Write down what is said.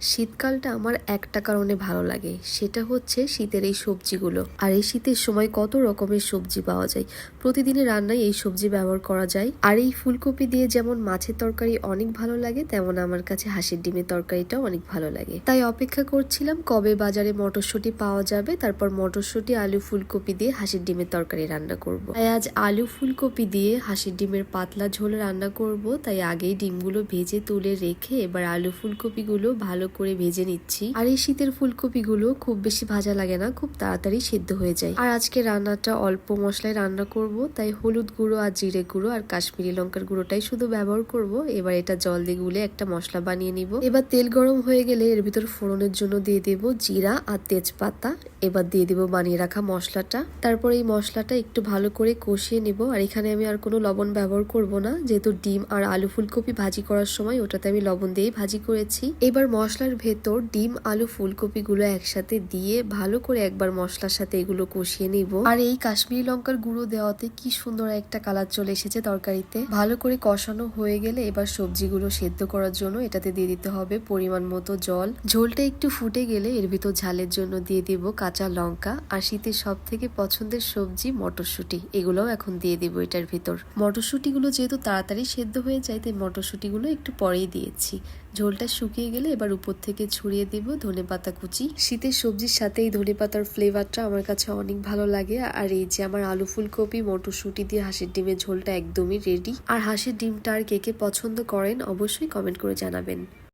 শীতকালটা আমার একটা কারণে ভালো লাগে, সেটা হচ্ছে শীতের এই সবজিগুলো। আর এই শীতের সময় কত রকমের সবজি পাওয়া যায়, প্রতিদিনের রান্নায় এই সবজি ব্যবহার করা যায়। আর এই ফুলকপি দিয়ে যেমন মাছের তরকারি অনেক ভালো লাগে, তেমন আমার কাছে হাঁসের ডিমের তরকারিটাও অনেক ভালো লাগে। তাই অপেক্ষা করছিলাম কবে বাজারে মটরশুঁটি পাওয়া যাবে, তারপর মটরশুঁটি আলু ফুলকপি দিয়ে হাঁসের ডিমের তরকারি রান্না করব। তাই আজ আলু ফুলকপি দিয়ে হাঁসের ডিমের পাতলা ঝোল রান্না করব। তাই আগেই ডিমগুলো ভেজে তুলে রেখে এবার আলু ফুলকপিগুলো ভালো করে ভেজে নিচ্ছি। আর এই শীতের ফুলকপিগুলো খুব বেশি ভাজা লাগে না, খুব তাড়াতাড়ি সিদ্ধ হয়ে যায়। আর আজকে রান্নাটা অল্প মশলায় রান্না করব, তাই হলুদ গুঁড়ো আর জিরে গুঁড়ো আর কাশ্মীরি লঙ্কার গুঁড়োটাই শুধু ব্যবহার করব। এবার এটা জল দিয়ে গুলে একটা মশলা বানিয়ে নিব। এবার তেল গরম হয়ে গেলে এর ভিতর ফোড়নের জন্য দিয়ে দেব জিরা আর তেজপাতা। এবার দিয়ে দিব বানিয়ে রাখা মশলাটা। তারপর এই মশলাটা একটু ভালো করে কষিয়ে নেব। আর এখানে আমি আর কোনো লবণ ব্যবহার করব না, যেহেতু ডিম আর আলু ফুলকপি ভাজি করার সময় ওটাতে আমি লবণ দিয়েই ভাজি করেছি। এবার মশলার ভেতর ডিম আলু ফুলকপি গুলো একসাথে দিয়ে ভালো করে একবার মশলার সাথে এগুলো কষিয়ে নিব। আর এই কাশ্মীরি লঙ্কার গুঁড়ো দেওয়াতে কি সুন্দর একটা কালার চলে এসেছে তরকারিতে। ভালো করে কষানো হয়ে গেলে এবার সবজিগুলো সেদ্ধ করার জন্য এটাতে দিয়ে দিতে হবে পরিমাণ মতো জল। ঝোলটা একটু ফুটে গেলে এর ভিতর ঝালের জন্য দিয়ে দিব কাঁচা লঙ্কা। আর শীতের সব থেকে পছন্দের সবজি মটরশুঁটি, এগুলোও এখন দিয়ে দিব এটার ভিতর। মটরশুঁটিগুলো যেহেতু তাড়াতাড়ি সেদ্ধ হয়ে যায়, তাই মটরশুঁটিগুলো একটু পরেই দিয়েছি। ঝোলটা শুকিয়ে গেলে এবার উপর থেকে ছড়িয়ে দিব ধনেপাতা কুচি। শীতের সবজির সাথে এই ধনেপাতার ফ্লেভারটা আমার কাছে অনেক ভালো লাগে। আর এই যে আমার আলু ফুলকপি মটরশুঁটি দিয়ে হাঁসের ডিমের ঝোলটা একদমই রেডি। আর হাঁসের ডিমটা আর কে কে পছন্দ করেন অবশ্যই কমেন্ট করে জানাবেন।